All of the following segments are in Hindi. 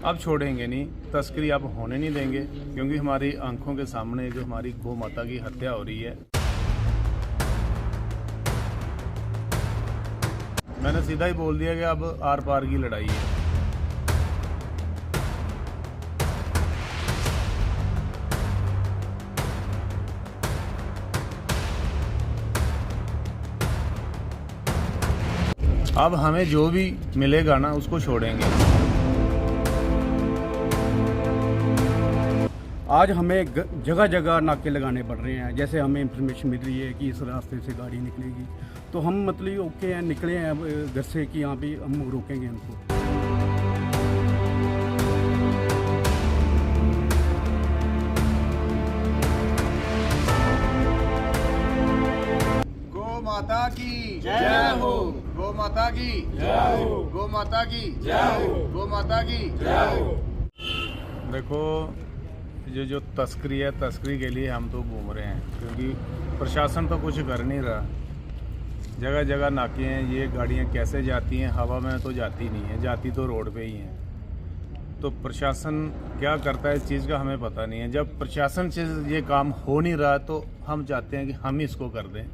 अब छोड़ेंगे नहीं, तस्करी अब होने नहीं देंगे, क्योंकि हमारी आंखों के सामने जो हमारी गौ माता की हत्या हो रही है। मैंने सीधा ही बोल दिया कि अब आर पार की लड़ाई है। अब हमें जो भी मिलेगा ना उसको छोड़ेंगे। आज हमें जगह जगह नाके लगाने पड़ रहे हैं। जैसे हमें इंफॉर्मेशन मिल रही है कि इस रास्ते से गाड़ी निकलेगी, तो हम मतलब ओके हैं, निकले हैं अब घर से कि यहाँ पे हम रोकेंगे उनको। गौ माता की जय हो, गौ माता की जय हो, गौ माता की जय हो, गौ माता की जय हो। देखो, जो तस्करी है, तस्करी के लिए हम तो घूम रहे हैं, क्योंकि प्रशासन तो कुछ कर नहीं रहा। जगह जगह नाके हैं, ये गाड़ियां कैसे जाती हैं, हवा में तो जाती नहीं है, जाती तो रोड पे ही हैं। तो प्रशासन क्या करता है इस चीज़ का हमें पता नहीं है। जब प्रशासन से ये काम हो नहीं रहा तो हम चाहते हैं कि हम ही इसको कर दें,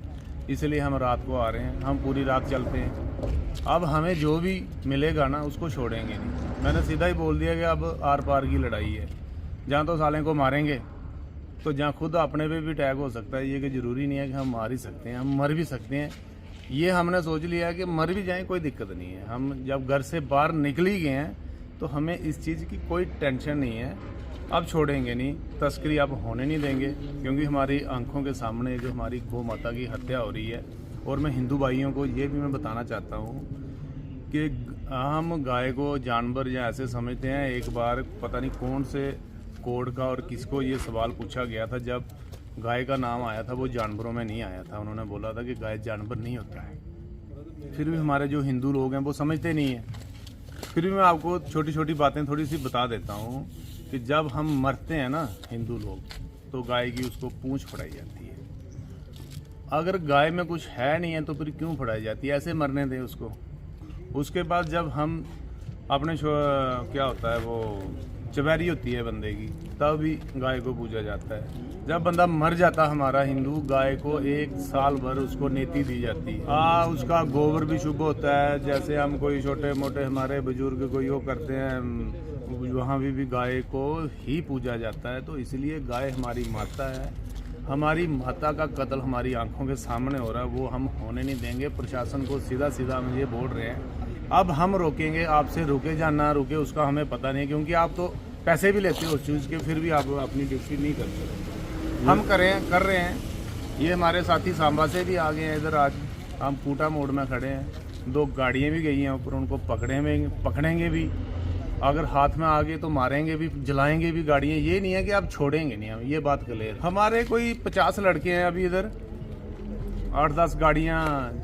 इसलिए हम रात को आ रहे हैं, हम पूरी रात चलते हैं। अब हमें जो भी मिलेगा ना उसको छोड़ेंगे नहीं। मैंने सीधा ही बोल दिया कि अब आर पार की लड़ाई है। जहाँ तो साले को मारेंगे, तो जहाँ खुद अपने पे भी अटैक हो सकता है। ये कि ज़रूरी नहीं है कि हम मार ही सकते हैं, हम मर भी सकते हैं। ये हमने सोच लिया है कि मर भी जाएं कोई दिक्कत नहीं है। हम जब घर से बाहर निकल ही गए हैं तो हमें इस चीज़ की कोई टेंशन नहीं है। अब छोड़ेंगे नहीं, तस्करी अब होने नहीं देंगे, क्योंकि हमारी आंखों के सामने जो हमारी गौ माता की हत्या हो रही है। और मैं हिंदू भाइयों को ये भी मैं बताना चाहता हूँ कि हम गाय को जानवर या ऐसे समझते हैं। एक बार पता नहीं कौन से कोर्ट का और किसको ये सवाल पूछा गया था, जब गाय का नाम आया था वो जानवरों में नहीं आया था। उन्होंने बोला था कि गाय जानवर नहीं होता है। फिर भी हमारे जो हिंदू लोग हैं वो समझते नहीं है। फिर भी मैं आपको छोटी छोटी बातें थोड़ी सी बता देता हूँ कि जब हम मरते हैं ना हिंदू लोग, तो गाय की उसको पूंछ फड़ाई जाती है। अगर गाय में कुछ है नहीं है तो फिर क्यों फड़ाई जाती है? ऐसे मरने दें उसको। उसके बाद जब हम अपने क्या होता है वो चबैरी होती है बंदे की, तब भी गाय को पूजा जाता है। जब बंदा मर जाता हमारा हिंदू, गाय को 1 साल भर उसको नेति दी जाती है। उसका गोबर भी शुभ होता है। जैसे हम कोई छोटे मोटे हमारे बुजुर्ग कोई वो करते हैं, वहाँ भी गाय को ही पूजा जाता है। तो इसलिए गाय हमारी माता है। हमारी माता का कत्ल हमारी आंखों के सामने हो रहा है, वो हम होने नहीं देंगे। प्रशासन को सीधा सीधा हम ये बोल रहे हैं, अब हम रोकेंगे। आपसे रुके या ना रुके उसका हमें पता नहीं, क्योंकि आप तो पैसे भी लेते हो उस चीज़ के, फिर भी आप अपनी ड्यूटी नहीं कर सकते। हम कर रहे हैं। ये हमारे साथी सांबा से भी आ गए हैं इधर। आज हम कूटा मोड़ में खड़े हैं, 2 गाड़ियाँ भी गई हैं ऊपर, उनको पकड़ेंगे भी। अगर हाथ में आ गए तो मारेंगे भी, जलाएंगे भी गाड़ियाँ। ये नहीं है कि आप छोड़ेंगे नहीं, हम ये बात क्लियर। हमारे कोई 50 लड़के हैं अभी इधर। 8-10 गाड़ियाँ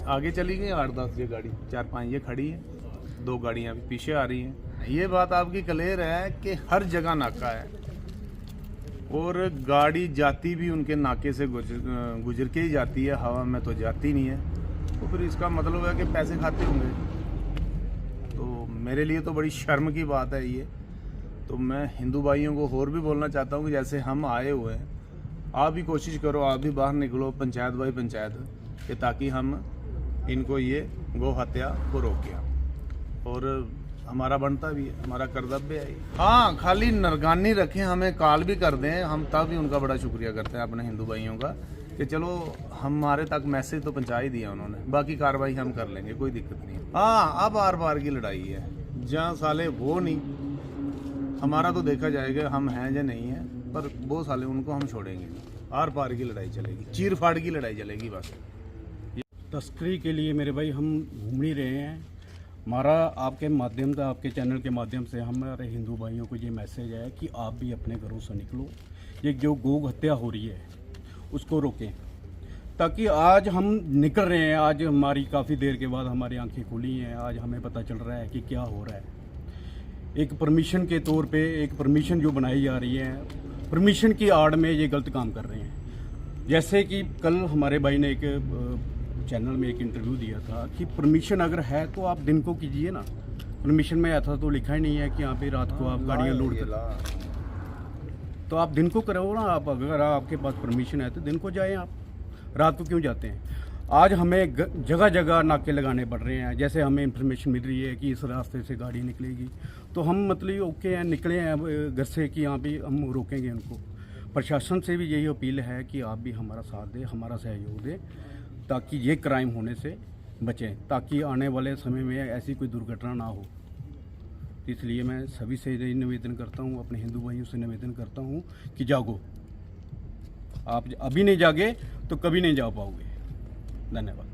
आगे चली गई, 8-10 ये गाड़ी 4-5 ये खड़ी है, 2 गाड़ियाँ अभी पीछे आ रही हैं। ये बात आपकी क्लियर है कि हर जगह नाका है, और गाड़ी जाती भी उनके नाके से गुजर के ही जाती है, हवा में तो जाती नहीं है। तो फिर इसका मतलब है कि पैसे खाते होंगे। तो मेरे लिए तो बड़ी शर्म की बात है ये। तो मैं हिंदू भाइयों को और भी बोलना चाहता हूँ कि जैसे हम आए हुए हैं, आप भी कोशिश करो, आप भी बाहर निकलो पंचायत बाई पंचायत, कि ताकि हम इनको ये गौ हत्या को रोकें। और हमारा बनता भी है, हमारा कर्तव्य है। हाँ, खाली नरगानी रखें, हमें कॉल भी कर दें, हम तब भी उनका बड़ा शुक्रिया करते हैं अपने हिंदू भाइयों का, कि चलो हमारे तक मैसेज तो पहुंचा ही दिया उन्होंने। बाकी कार्रवाई हम कर लेंगे, कोई दिक्कत नहीं। हाँ, अब आर पार की लड़ाई है। जहाँ साले वो नहीं, हमारा तो देखा जाएगा हम हैं या नहीं है, पर वो साले उनको हम छोड़ेंगे। आर पार की लड़ाई चलेगी, चीर फाड़ की लड़ाई चलेगी बस। तस्करी के लिए मेरे भाई हम घूम नहीं रहे हैं। हमारा आपके माध्यम से, आपके चैनल के माध्यम से हमारे हिंदू भाइयों को ये मैसेज है कि आप भी अपने घरों से निकलो। ये जो गौ हत्या हो रही है उसको रोकें, ताकि आज हम निकल रहे हैं। आज हमारी काफ़ी देर के बाद हमारी आंखें खुली हैं। आज हमें पता चल रहा है कि क्या हो रहा है। एक परमिशन के तौर पे एक परमिशन जो बनाई जा रही है, परमिशन की आड़ में ये गलत काम कर रहे हैं। जैसे कि कल हमारे भाई ने एक चैनल में एक इंटरव्यू दिया था कि परमिशन अगर है तो आप दिन को कीजिए ना, परमिशन में ऐसा तो लिखा ही नहीं है कि यहाँ पे रात को आप गाड़ियाँ लोड कर, तो आप दिन को करो ना। आप अगर आपके पास परमिशन है तो दिन को जाएं, आप रात को क्यों जाते हैं? आज हमें जगह जगह नाके लगाने पड़ रहे हैं। जैसे हमें इंफॉर्मेशन मिल रही है कि इस रास्ते से गाड़ी निकलेगी, तो हम मतलब ओके हैं, निकले हैं घर से कि यहाँ पे हम रोकेंगे उनको। प्रशासन से भी यही अपील है कि आप भी हमारा साथ दें, हमारा सहयोग दें, ताकि ये क्राइम होने से बचें, ताकि आने वाले समय में ऐसी कोई दुर्घटना ना हो। इसलिए मैं सभी से यही निवेदन करता हूँ, अपने हिंदू भाइयों से निवेदन करता हूँ कि जागो। आप अभी नहीं जागे तो कभी नहीं जा पाओगे। धन्यवाद।